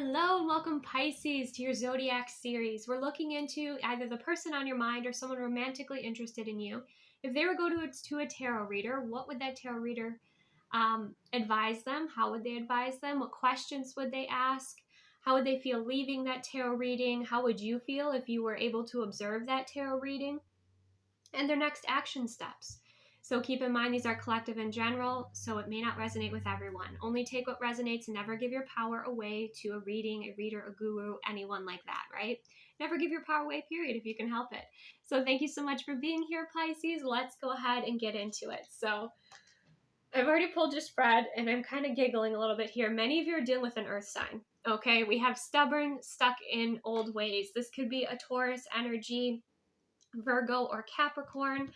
Hello and welcome Pisces to your Zodiac series. We're looking into either the person on your mind or someone romantically interested in you. If they were to go to a tarot reader, what would that tarot reader advise them? How would they advise them? What questions would they ask? How would they feel leaving that tarot reading? How would you feel if you were able to observe that tarot reading? And their next action steps. So keep in mind, these are collective in general, so it may not resonate with everyone. Only take what resonates and never give your power away to a reading, a reader, a guru, anyone like that, right? Never give your power away, period, if you can help it. So thank you so much for being here, Pisces. Let's go ahead and get into it. So I've already pulled your spread, and I'm kind of giggling a little bit here. Many of you are dealing with an earth sign, okay? We have stubborn, stuck in old ways. This could be a Taurus energy, Virgo, or Capricorn.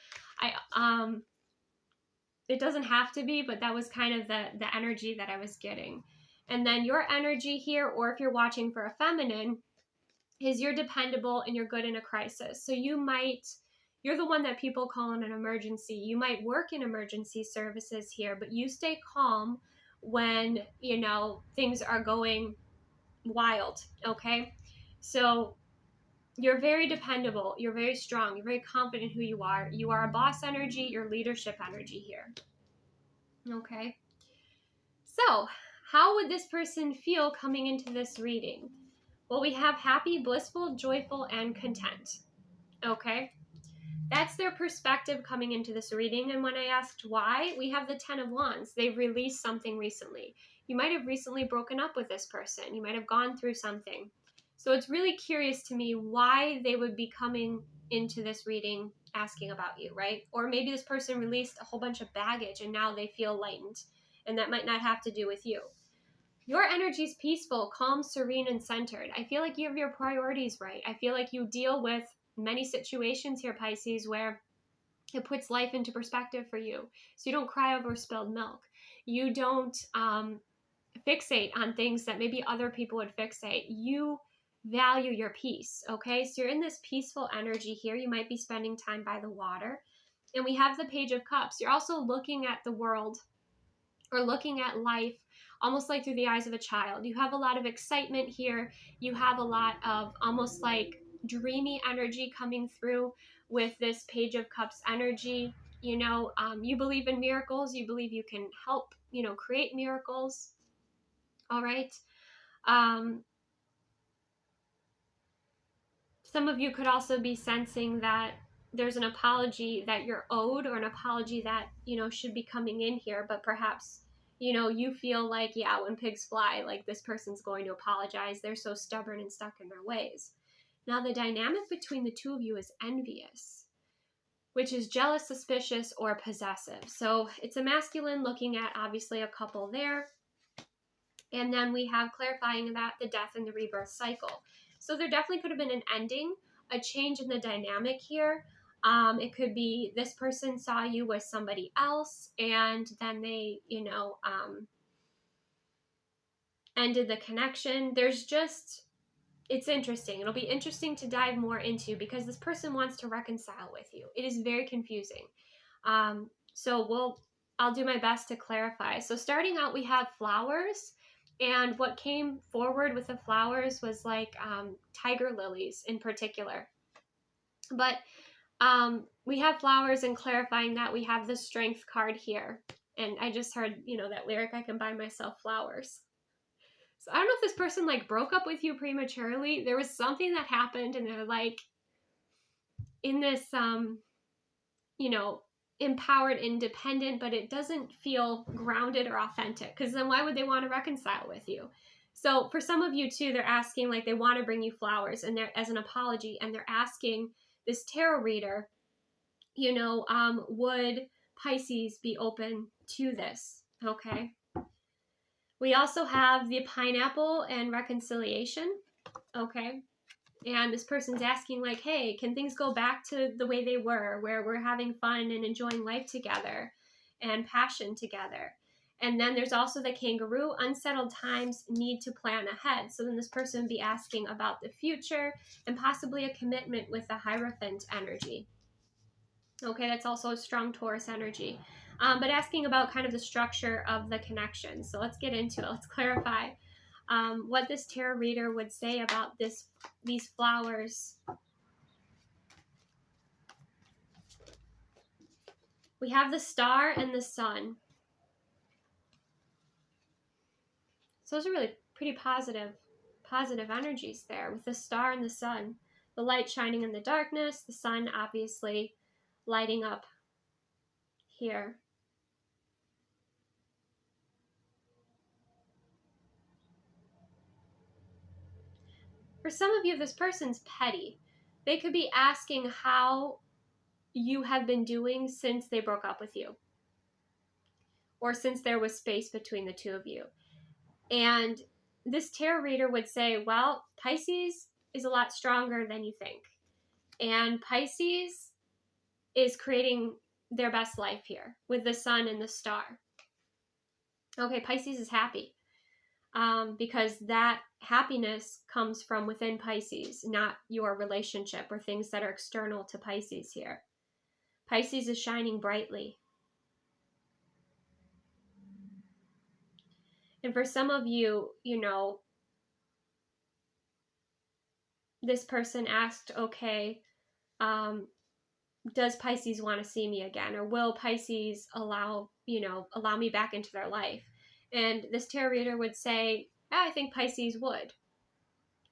It doesn't have to be, but that was kind of the energy that I was getting. And then your energy here, or if you're watching for a feminine, is you're dependable and you're good in a crisis. So you're the one that people call in an emergency. You might work in emergency services here, but you stay calm when, things are going wild, okay? So you're very dependable, you're very strong, you're very confident who you are. You are a boss energy, your leadership energy here. Okay. So, how would this person feel coming into this reading? Well, we have happy, blissful, joyful, and content. Okay. That's their perspective coming into this reading. And when I asked why, we have the 10 of Wands. They've released something recently. You might have recently broken up with this person. You might have gone through something. So it's really curious to me why they would be coming into this reading asking about you, right? Or maybe this person released a whole bunch of baggage and now they feel lightened, and that might not have to do with you. Your energy is peaceful, calm, serene, and centered. I feel like you have your priorities right. I feel like you deal with many situations here, Pisces, where it puts life into perspective for you. So you don't cry over spilled milk. You don't fixate on things that maybe other people would fixate. You value your peace, okay? So you're in this peaceful energy here. You might be spending time by the water. And we have the Page of Cups. You're also looking at the world or looking at life almost like through the eyes of a child. You have a lot of excitement here. You have a lot of almost like dreamy energy coming through with this Page of Cups energy. You believe in miracles. You believe you can help, create miracles. All right. Some of you could also be sensing that there's an apology that you're owed, or an apology that, should be coming in here, but perhaps, you feel like, yeah, when pigs fly, like this person's going to apologize. They're so stubborn and stuck in their ways. Now, the dynamic between the two of you is envious, which is jealous, suspicious, or possessive. So it's a masculine looking at, obviously, a couple there. And then we have clarifying that the death and the rebirth cycle. So there definitely could have been an ending, a change in the dynamic here. It could be this person saw you with somebody else, and then they, ended the connection. It's interesting. It'll be interesting to dive more into, because this person wants to reconcile with you. It is very confusing. I'll do my best to clarify. So starting out, we have flowers. And what came forward with the flowers was like tiger lilies in particular. But we have flowers, and clarifying that we have the strength card here. And I just heard, that lyric, I can buy myself flowers. So I don't know if this person like broke up with you prematurely. There was something that happened, and they're like in this, empowered, independent, but it doesn't feel grounded or authentic, because then why would they want to reconcile with you? So for some of you too, they're asking, like, they want to bring you flowers and they're as an apology, and they're asking this tarot reader, would Pisces be open to this? Okay. We also have the pineapple and reconciliation. Okay. And this person's asking, like, hey, can things go back to the way they were, where we're having fun and enjoying life together and passion together? And then there's also the kangaroo. Unsettled times need to plan ahead. So then this person would be asking about the future and possibly a commitment with the Hierophant energy. Okay, that's also a strong Taurus energy. But asking about kind of the structure of the connection. So let's get into it. Let's clarify. what this tarot reader would say about these flowers. We have the star and the sun. So those are really pretty positive energies there with the star and the sun. The light shining in the darkness, the sun obviously lighting up here. For some of you, this person's petty. They could be asking how you have been doing since they broke up with you, or since there was space between the two of you. And this tarot reader would say, well, Pisces is a lot stronger than you think. And Pisces is creating their best life here with the sun and the star. Okay, Pisces is happy because that happiness comes from within Pisces, not your relationship or things that are external to Pisces here. Pisces is shining brightly. And for some of you, you know, this person asked, okay, does Pisces want to see me again? Or will Pisces allow me back into their life? And this tarot reader would say, yeah, I think Pisces would,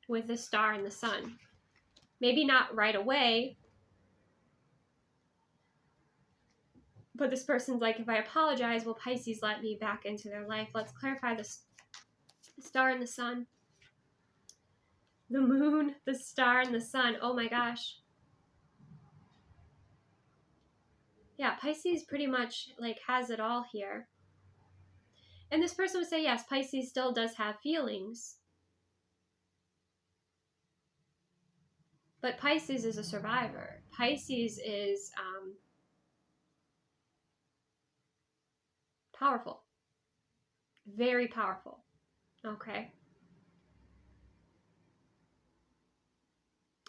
with the star and the sun. Maybe not right away, but this person's like, if I apologize, will Pisces let me back into their life? Let's clarify this. The star and the sun. The moon, the star, and the sun. Oh my gosh. Yeah, Pisces pretty much like has it all here. And this person would say, yes, Pisces still does have feelings. But Pisces is a survivor. Pisces is powerful. Very powerful. Okay.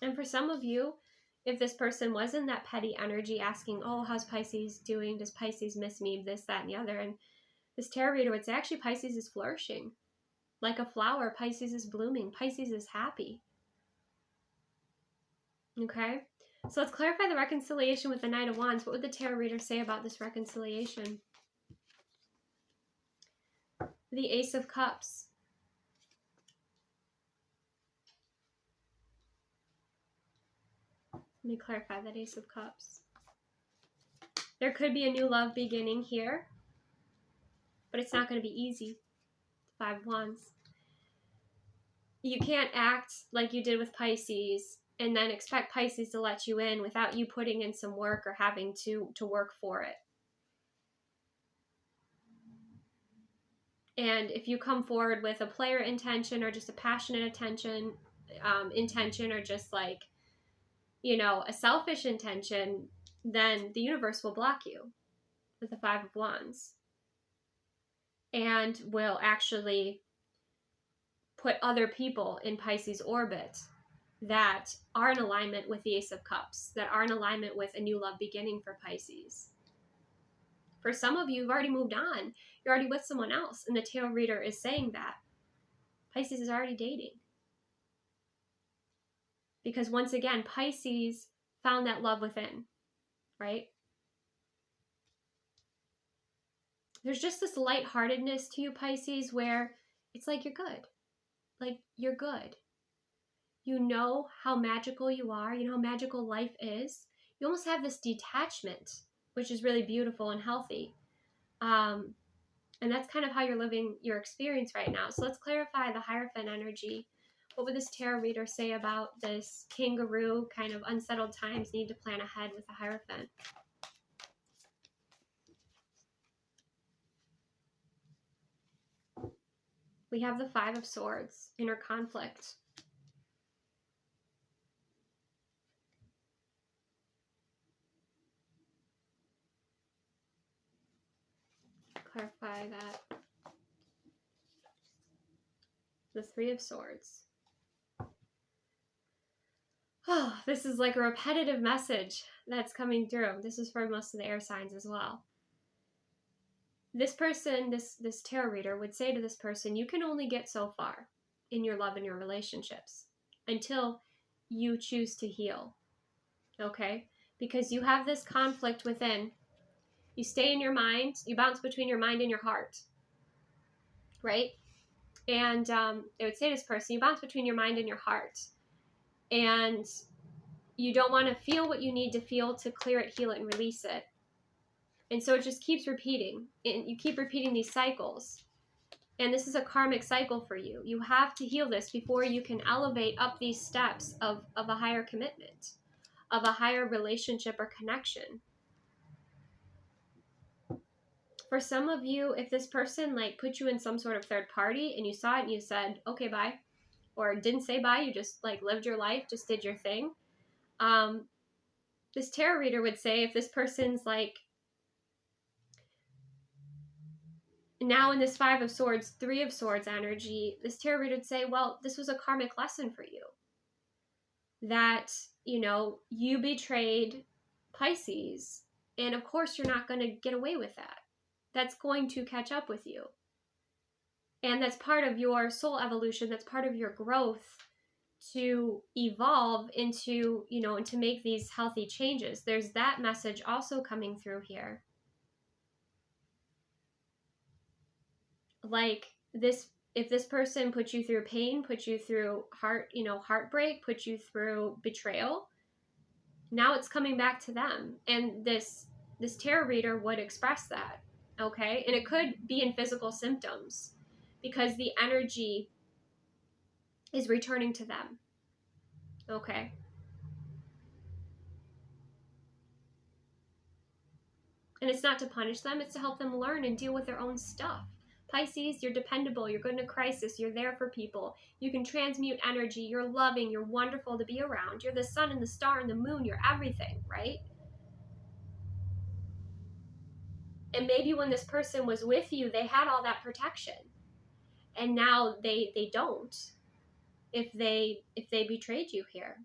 And for some of you, if this person was in that petty energy asking, oh, how's Pisces doing? Does Pisces miss me? This, that, and the other. And this tarot reader would say, actually, Pisces is flourishing. Like a flower, Pisces is blooming. Pisces is happy. Okay? So let's clarify the reconciliation with the Knight of Wands. What would the tarot reader say about this reconciliation? The Ace of Cups. Let me clarify that Ace of Cups. There could be a new love beginning here, but it's not going to be easy. 5 of Wands. You can't act like you did with Pisces and then expect Pisces to let you in without you putting in some work or having to work for it. And if you come forward with a player intention or just a passionate intention or just like, you know, a selfish intention, then the universe will block you with the 5 of Wands and will actually put other people in Pisces orbit that are in alignment with the Ace of Cups, that are in alignment with a new love beginning for Pisces. For some of you, you've already moved on. You're already with someone else, and the tarot reader is saying that. Pisces is already dating. Because once again, Pisces found that love within, right? There's just this lightheartedness to you, Pisces, where it's like you're good. Like, you're good. You know how magical you are. You know how magical life is. You almost have this detachment, which is really beautiful and healthy. And that's kind of how you're living your experience right now. So let's clarify the Hierophant energy. What would this tarot reader say about this kangaroo kind of unsettled times, need to plan ahead with the Hierophant? We have the 5 of Swords, inner conflict. Clarify that. The 3 of Swords. Oh, this is like a repetitive message that's coming through. This is for most of the air signs as well. This person, this tarot reader would say to this person, you can only get so far. in your love and your relationships until you choose to heal. Okay? Because you have this conflict within. You stay in your mind, you bounce between your mind and your heart, right? And it would say to this person, you bounce between your mind and your heart. And you don't want to feel what you need to feel to clear it, heal it, and release it. And so it just keeps repeating. And you keep repeating these cycles. And this is a karmic cycle for you. You have to heal this before you can elevate up these steps of a higher commitment, of a higher relationship or connection. For some of you, if this person like put you in some sort of third party and you saw it and you said, okay, bye, or didn't say bye, you just like lived your life, just did your thing. This tarot reader would say if this person's like now in this 5 of Swords, 3 of Swords energy, this tarot reader would say, well, this was a karmic lesson for you. That, you know, you betrayed Pisces. And of course, you're not going to get away with that. That's going to catch up with you. And that's part of your soul evolution. That's part of your growth to evolve into, you know, and to make these healthy changes. There's that message also coming through here. Like this, if this person put you through pain, put you through heartbreak, put you through betrayal, now it's coming back to them. And this tarot reader would express that, okay? And it could be in physical symptoms because the energy is returning to them, okay? And it's not to punish them, it's to help them learn and deal with their own stuff. Pisces, you're dependable, you're good in a crisis, you're there for people, you can transmute energy, you're loving, you're wonderful to be around, you're the sun and the star and the moon, you're everything, right? And maybe when this person was with you, they had all that protection. And now they don't if they betrayed you here.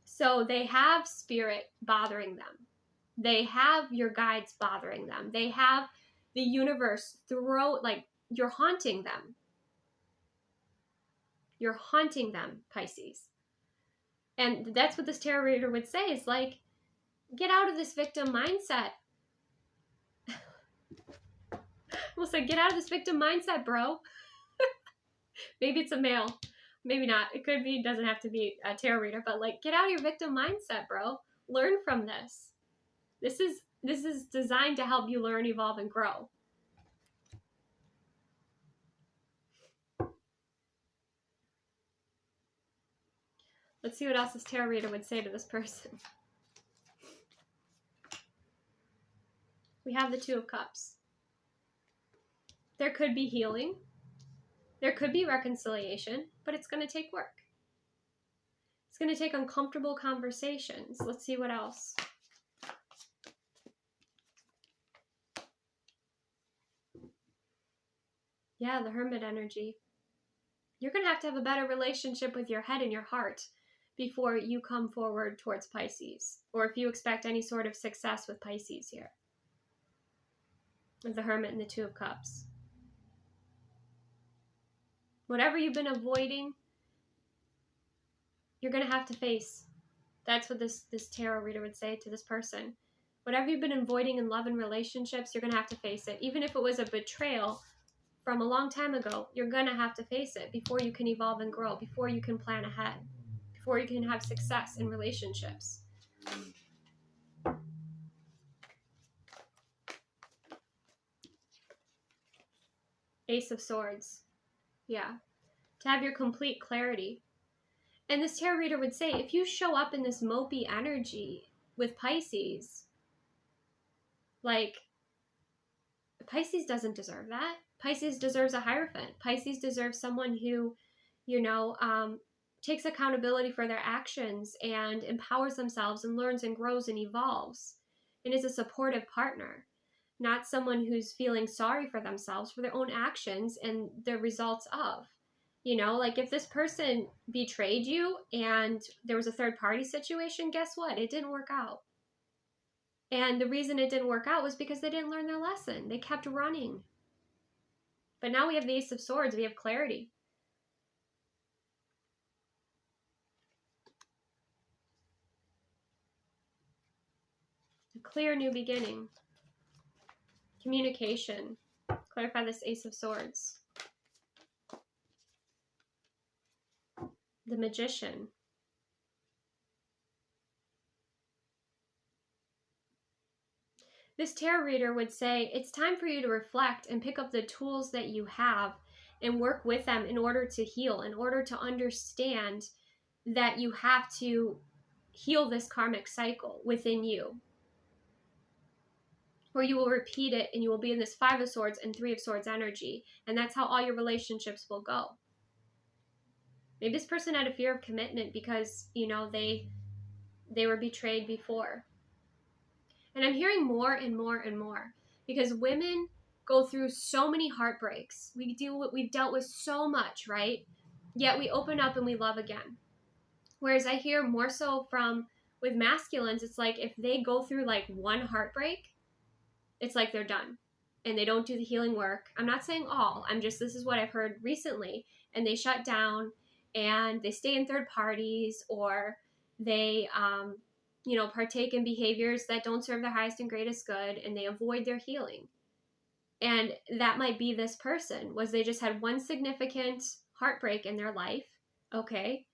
So they have spirit bothering them. They have your guides bothering them. They have the universe you're haunting them. You're haunting them, Pisces. And that's what this tarot reader would say is like, get out of this victim mindset. We'll say, get out of this victim mindset, bro. Maybe it's a male. Maybe not. It could be, doesn't have to be a tarot reader, but like, get out of your victim mindset, bro. Learn from this. This is designed to help you learn, evolve, and grow. Let's see what else this tarot reader would say to this person. We have the 2 of Cups. There could be healing. There could be reconciliation, but it's going to take work. It's going to take uncomfortable conversations. Let's see what else. Yeah, the Hermit energy. You're going to have a better relationship with your head and your heart before you come forward towards Pisces, or if you expect any sort of success with Pisces here. With the Hermit and the 2 of Cups. Whatever you've been avoiding, you're going to have to face. That's what this tarot reader would say to this person. Whatever you've been avoiding in love and relationships, you're going to have to face it. Even if it was a betrayal from a long time ago, you're going to have to face it before you can evolve and grow, before you can plan ahead, before you can have success in relationships. Ace of Swords. Yeah. To have your complete clarity. And this tarot reader would say, if you show up in this mopey energy with Pisces, like, Pisces doesn't deserve that. Pisces deserves a Hierophant. Pisces deserves someone who, takes accountability for their actions and empowers themselves and learns and grows and evolves and is a supportive partner, not someone who's feeling sorry for themselves for their own actions and the results of. Like if this person betrayed you and there was a third party situation, guess what? It didn't work out. And the reason it didn't work out was because they didn't learn their lesson. They kept running. But now we have the Ace of Swords. We have clarity. A clear new beginning. Communication. Clarify this Ace of Swords. The Magician. This tarot reader would say, it's time for you to reflect and pick up the tools that you have and work with them in order to heal, in order to understand that you have to heal this karmic cycle within you, or you will repeat it and you will be in this Five of Swords and Three of Swords energy, and that's how all your relationships will go. Maybe this person had a fear of commitment because, you know, they were betrayed before. And I'm hearing more and more and more because women go through so many heartbreaks. We've dealt with so much, right? Yet we open up and we love again. Whereas I hear more so with masculines, it's like if they go through like one heartbreak, it's like they're done and they don't do the healing work. I'm not saying all, this is what I've heard recently, and they shut down and they stay in third parties, or they, partake in behaviors that don't serve their highest and greatest good, and they avoid their healing. And that might be this person, was they just had one significant heartbreak in their life, okay?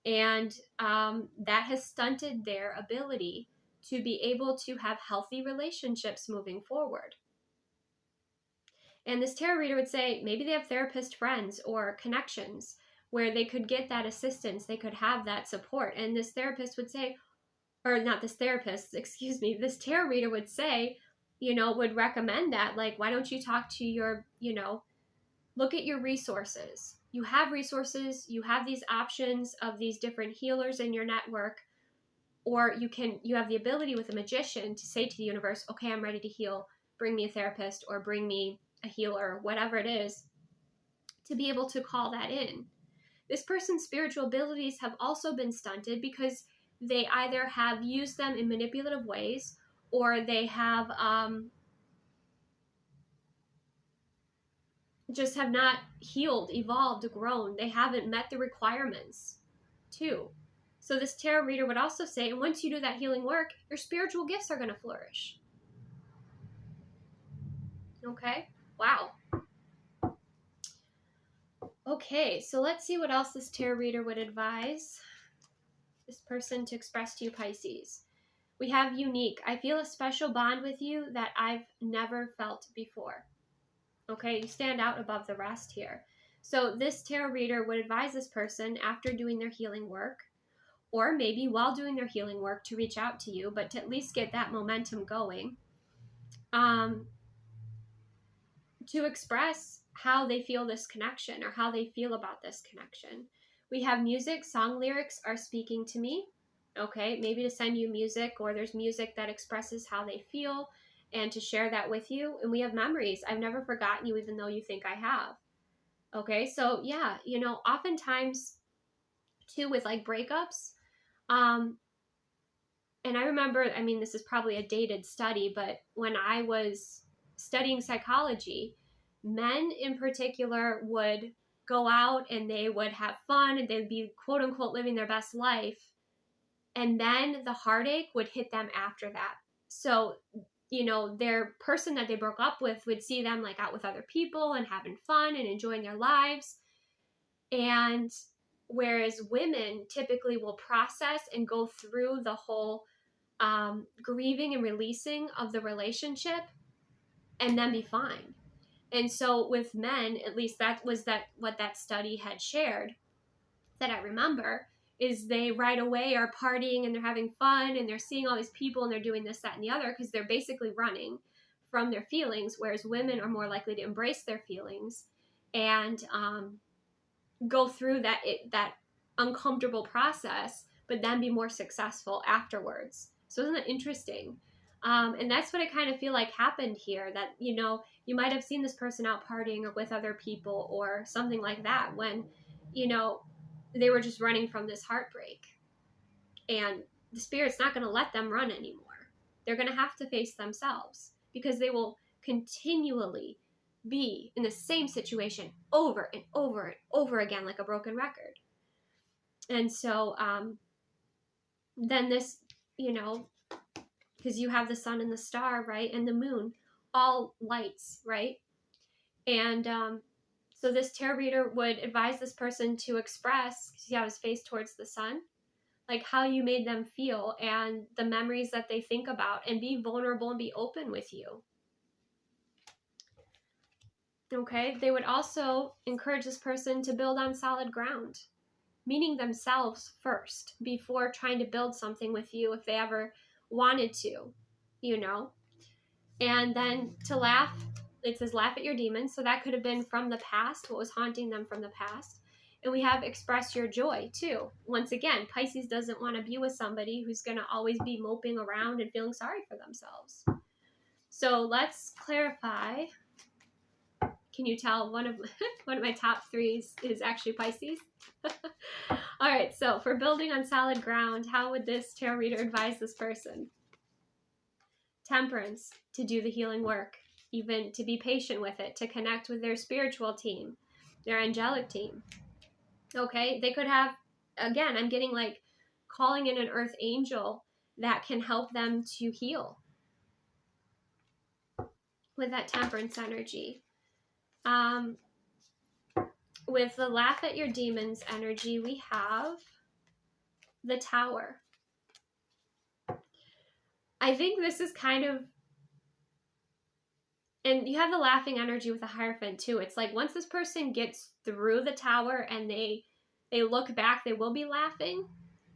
And that has stunted their ability to be able to have healthy relationships moving forward. And this tarot reader would say maybe they have therapist friends or connections where they could get that assistance, they could have that support. And this therapist would say, or not this therapist, excuse me, this tarot reader would say, would recommend that, like, why don't you talk to your, look at your resources. You have resources, you have these options of these different healers in your network, or you have the ability with a magician to say to the universe, okay, I'm ready to heal, bring me a therapist or bring me a healer, whatever it is, to be able to call that in. This person's spiritual abilities have also been stunted because they either have used them in manipulative ways, or they have just have not healed, evolved, grown. They haven't met the requirements too. So this tarot reader would also say, and once you do that healing work, your spiritual gifts are going to flourish. Okay? Wow. Okay, so let's see what else this tarot reader would advise this person to express to you, Pisces. We have unique. I feel a special bond with you that I've never felt before. Okay, you stand out above the rest here. So this tarot reader would advise this person after doing their healing work, or maybe while doing their healing work, to reach out to you, but to at least get that momentum going, to express how they feel this connection or how they feel about this connection. We have music. Song lyrics are speaking to me. Okay, maybe to send you music, or there's music that expresses how they feel and to share that with you. And we have memories. I've never forgotten you, even though you think I have. Okay, so yeah, oftentimes too with like breakups, and I remember, this is probably a dated study, but when I was studying psychology, men in particular would go out and they would have fun and they'd be quote unquote living their best life. And then the heartache would hit them after that. So, their person that they broke up with would see them like out with other people and having fun and enjoying their lives. And whereas women typically will process and go through the whole grieving and releasing of the relationship and then be fine. And so with men, at least what that study had shared that I remember, is they right away are partying and they're having fun and they're seeing all these people and they're doing this, that, and the other, because they're basically running from their feelings, whereas women are more likely to embrace their feelings and go through that uncomfortable process, but then be more successful afterwards. So isn't that interesting? And that's what I kind of feel like happened here, that, you might have seen this person out partying or with other people or something like that when, they were just running from this heartbreak. And the spirit's not going to let them run anymore. They're going to have to face themselves, because they will continually be in the same situation over and over and over again, like a broken record. And so then this, because you have the sun and the star, right, and the moon, all lights, right? And so this tarot reader would advise this person to express, because you have his face towards the sun, like how you made them feel and the memories that they think about, and be vulnerable and be open with you. Okay, they would also encourage this person to build on solid ground, meaning themselves first before trying to build something with you if they ever wanted to, And then to laugh, it says laugh at your demons. So that could have been from the past, what was haunting them from the past. And we have express your joy too. Once again, Pisces doesn't want to be with somebody who's going to always be moping around and feeling sorry for themselves. So let's clarify. Can you tell one of my top threes is actually Pisces? All right, so for building on solid ground, how would this tarot reader advise this person? Temperance, to do the healing work, even to be patient with it, to connect with their spiritual team, their angelic team. Okay, they could have, again, I'm getting like calling in an earth angel that can help them to heal with that temperance energy. With the laugh at your demons energy, we have the Tower. I think this is kind of, and you have the laughing energy with the Hierophant too. It's like once this person gets through the Tower and they look back, they will be laughing.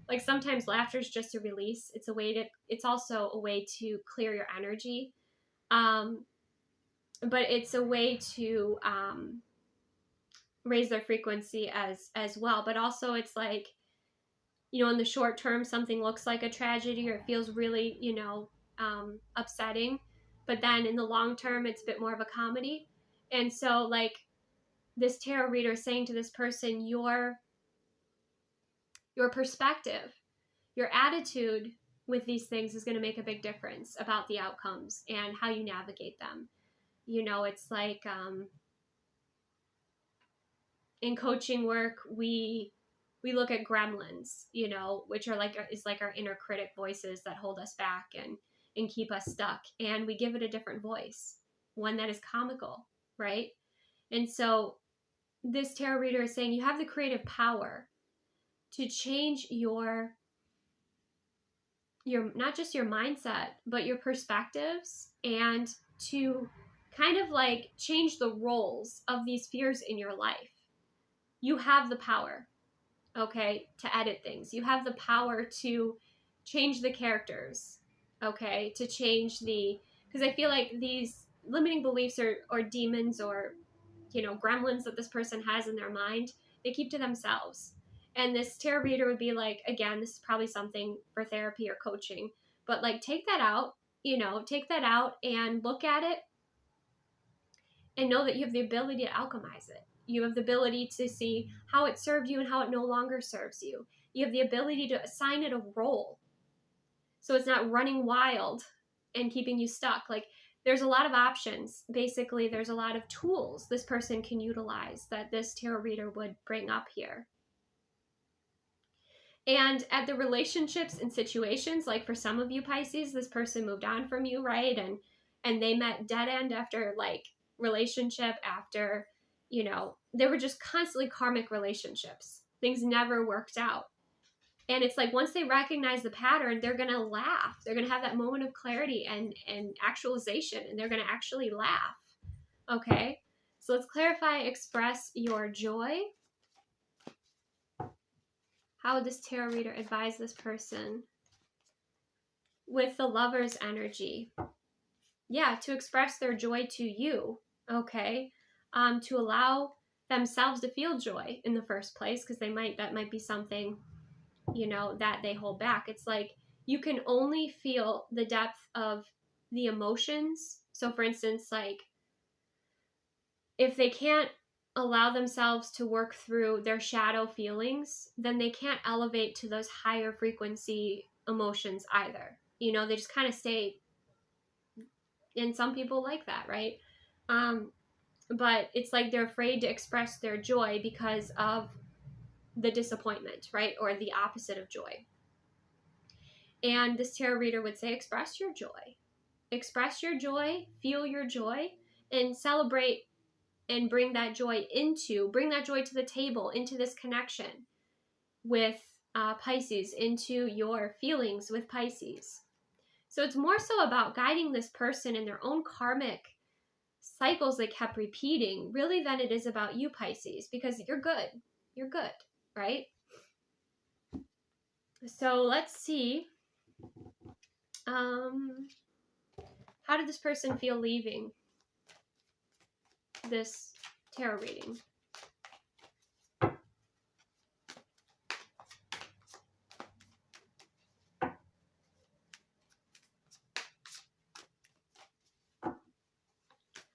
Like sometimes laughter is just a release. It's also a way to clear your energy. But it's a way to raise their frequency as well. But also it's like, in the short term, something looks like a tragedy or it feels really, upsetting. But then in the long term, it's a bit more of a comedy. And so like this tarot reader is saying to this person, your perspective, your attitude with these things is going to make a big difference about the outcomes and how you navigate them. It's like in coaching work, we look at gremlins, which are like our inner critic voices that hold us back and keep us stuck. And we give it a different voice, one that is comical, right? And so this tarot reader is saying you have the creative power to change your not just your mindset, but your perspectives, and to kind of like change the roles of these fears in your life. You have the power, okay, to edit things. You have the power to change the characters, okay, to change because I feel like these limiting beliefs or demons or, gremlins that this person has in their mind, they keep to themselves. And this tarot reader would be like, again, this is probably something for therapy or coaching, but like take that out and look at it and know that you have the ability to alchemize it. You have the ability to see how it served you and how it no longer serves you. You have the ability to assign it a role, so it's not running wild and keeping you stuck. Like there's a lot of options. Basically, there's a lot of tools this person can utilize that this tarot reader would bring up here. And at the relationships and situations, like for some of you Pisces, this person moved on from you, right? And they met dead end after like relationship after, they were just constantly karmic relationships. Things never worked out. And it's like once they recognize the pattern, they're going to laugh. They're going to have that moment of clarity and actualization, and they're going to actually laugh. Okay? So let's clarify, express your joy. How would this tarot reader advise this person? With the Lover's energy. Yeah, to express their joy to you. Okay? To allow themselves to feel joy in the first place, because that might be something that they hold back. It's like you can only feel the depth of the emotions. So for instance, like if they can't allow themselves to work through their shadow feelings, then they can't elevate to those higher frequency emotions either. You know, they just kind of stay, and some people like that, right? But it's like they're afraid to express their joy because of the disappointment, right? Or the opposite of joy. And this tarot reader would say, express your joy. Express your joy, feel your joy, and celebrate and bring that joy to the table, into this connection with Pisces, into your feelings with Pisces. So it's more so about guiding this person in their own karmic cycles they kept repeating, really, than it is about you, Pisces, because you're good. You're good, right? So let's see. How did this person feel leaving this tarot reading?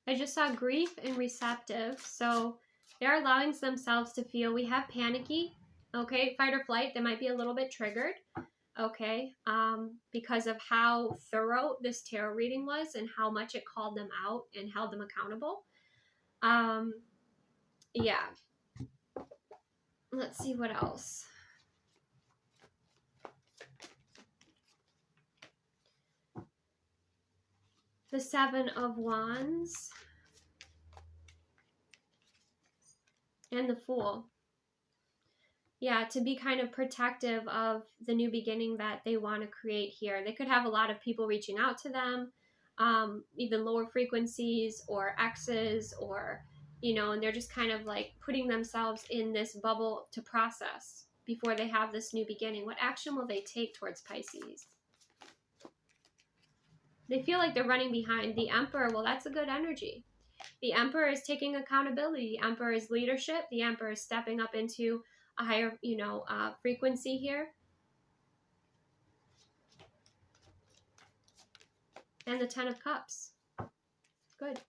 I just saw grief and receptive. So they're allowing themselves to feel. We have panicky, okay, fight or flight. They might be a little bit triggered, okay, because of how thorough this tarot reading was and how much it called them out and held them accountable. Yeah. Let's see what else. The Seven of Wands and the Fool. Yeah, to be kind of protective of the new beginning that they want to create here. They could have a lot of people reaching out to them, even lower frequencies or exes, or, you know, and they're just kind of like putting themselves in this bubble to process before they have this new beginning. What action will they take towards Pisces? They feel like they're running behind. The Emperor, well, that's a good energy. The Emperor is taking accountability. The Emperor is leadership. The Emperor is stepping up into a higher, frequency here. And the Ten of Cups. Good.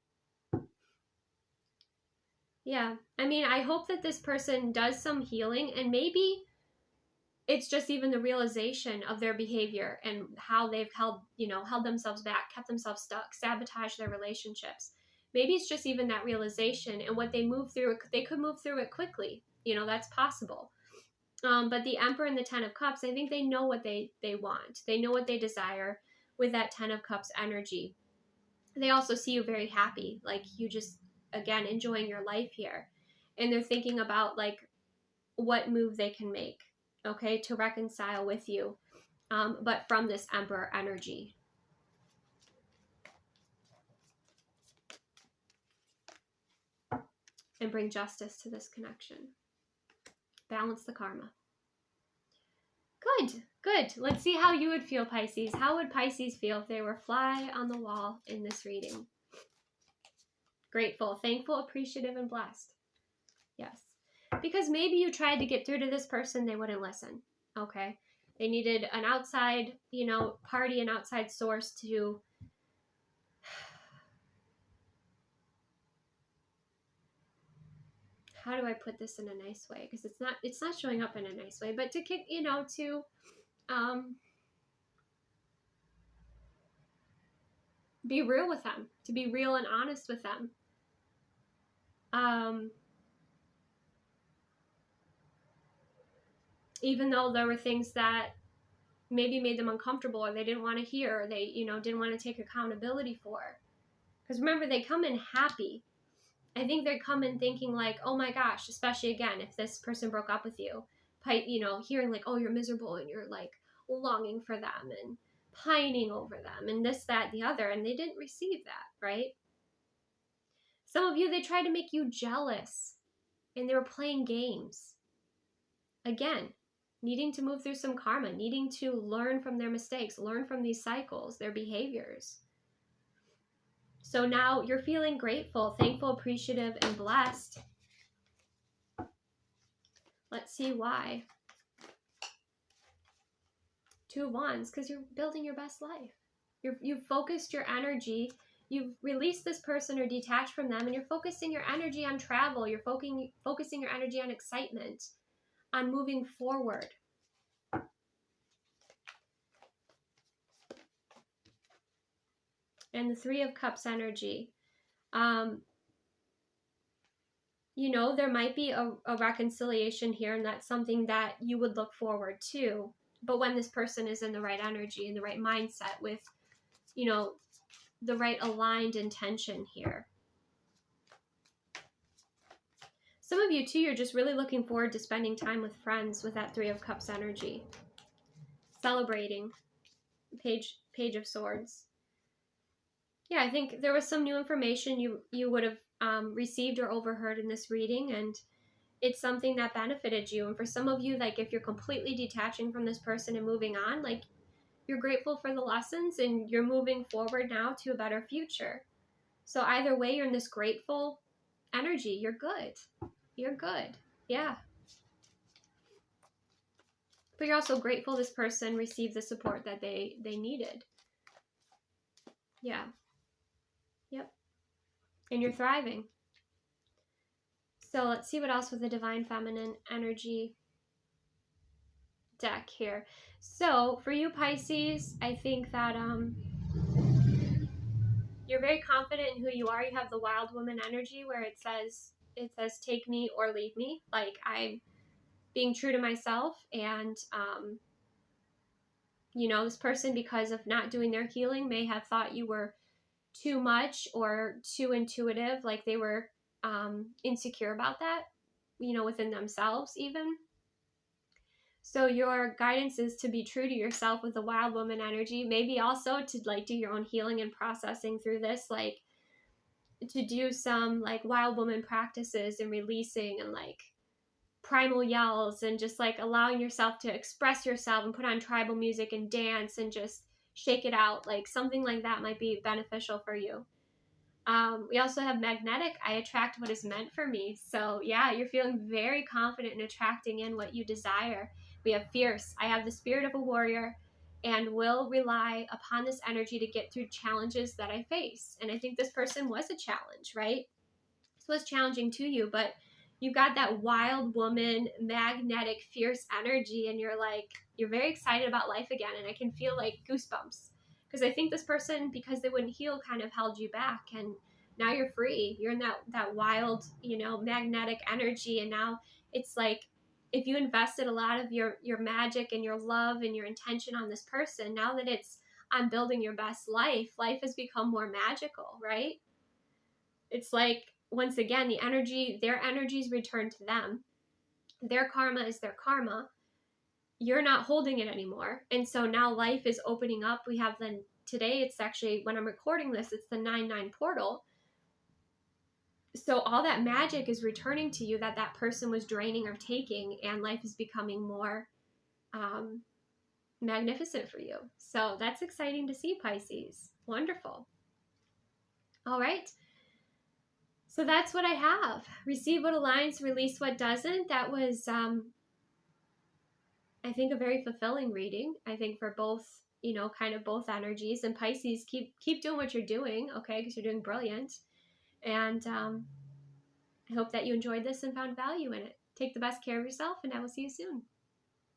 Yeah. I mean, I hope that this person does some healing, and maybe it's just even the realization of their behavior and how they've held themselves back, kept themselves stuck, sabotaged their relationships. Maybe it's just even that realization, and what they move through, they could move through it quickly. That's possible. But the Emperor and the Ten of Cups, I think they know what they want. They know what they desire with that Ten of Cups energy. They also see you very happy, like you just, again, enjoying your life here. And they're thinking about like what move they can make, okay, to reconcile with you, but from this Emperor energy. And bring justice to this connection. Balance the karma. Good, good. Let's see how you would feel, Pisces. How would Pisces feel if they were fly on the wall in this reading? Grateful, thankful, appreciative, and blessed. Yes. Because maybe you tried to get through to this person, they wouldn't listen. Okay. They needed an outside, party, an outside source to how do I put this in a nice way? Because it's not showing up in a nice way, but to kick, to be real with them, to be real and honest with them. Even though there were things that maybe made them uncomfortable, or they didn't want to hear, or they, didn't want to take accountability for. Because remember, they come in happy. I think they come in thinking like, oh my gosh, especially again, if this person broke up with you, hearing like, oh, you're miserable, and you're like longing for them and pining over them and this, that, the other, and they didn't receive that, right? Some of you, they tried to make you jealous, and they were playing games. Again, needing to move through some karma, needing to learn from their mistakes, learn from these cycles, their behaviors. So now you're feeling grateful, thankful, appreciative, and blessed. Let's see why. Two of Wands, because you're building your best life. You've focused your energy. You've released this person or detached from them, and you're focusing your energy on travel. You're focusing your energy on excitement, on moving forward. and the Three of Cups energy. There might be a reconciliation here, and that's something that you would look forward to. But when this person is in the right energy, in the right mindset, with, the right aligned intention here. Some of you too, you're just really looking forward to spending time with friends with that Three of Cups energy. Celebrating. Page of Swords. Yeah, I think there was some new information you would have received or overheard in this reading, and it's something that benefited you. And for some of you, like, if you're completely detaching from this person and moving on, like, you're grateful for the lessons and you're moving forward now to a better future. So either way, you're in this grateful energy. You're good. You're good. Yeah. But you're also grateful this person received the support that they needed. Yeah. Yep. And you're thriving. So let's see what else with the Divine Feminine energy deck here. So for you, Pisces, I think that you're very confident in who you are. You have the Wild Woman energy where it says take me or leave me. Like, I'm being true to myself, and this person, because of not doing their healing, may have thought you were too much or too intuitive, like they were insecure about that, within themselves even. So your guidance is to be true to yourself with the Wild Woman energy, maybe also to like do your own healing and processing through this, like to do some like Wild Woman practices and releasing and like primal yells and just like allowing yourself to express yourself and put on tribal music and dance and just shake it out. Like something like that might be beneficial for you. We also have Magnetic. I attract what is meant for me. So yeah, you're feeling very confident in attracting in what you desire. We have Fierce. I have the spirit of a warrior and will rely upon this energy to get through challenges that I face. And I think this person was a challenge, right? This was challenging to you, but you got that wild woman, magnetic, fierce energy, and you're very excited about life again. And I can feel like goosebumps. Because I think this person, because they wouldn't heal, kind of held you back, and now you're free. You're in that wild, magnetic energy, and now it's like if you invested a lot of your magic and your love and your intention on this person, now that it's on building your best life has become more magical, right? It's like, once again, their energies return to them. Their karma is their karma. You're not holding it anymore. And so now life is opening up. We have today, it's actually, when I'm recording this, it's the 9/9 portal. So all that magic is returning to you that person was draining or taking, and life is becoming more magnificent for you. So that's exciting to see, Pisces. Wonderful. All right. So that's what I have. Receive what aligns, release what doesn't. That was, I think, a very fulfilling reading. I think for both, kind of both energies. And Pisces, keep doing what you're doing, okay? Because you're doing brilliant. And I hope that you enjoyed this and found value in it. Take the best care of yourself, and I will see you soon.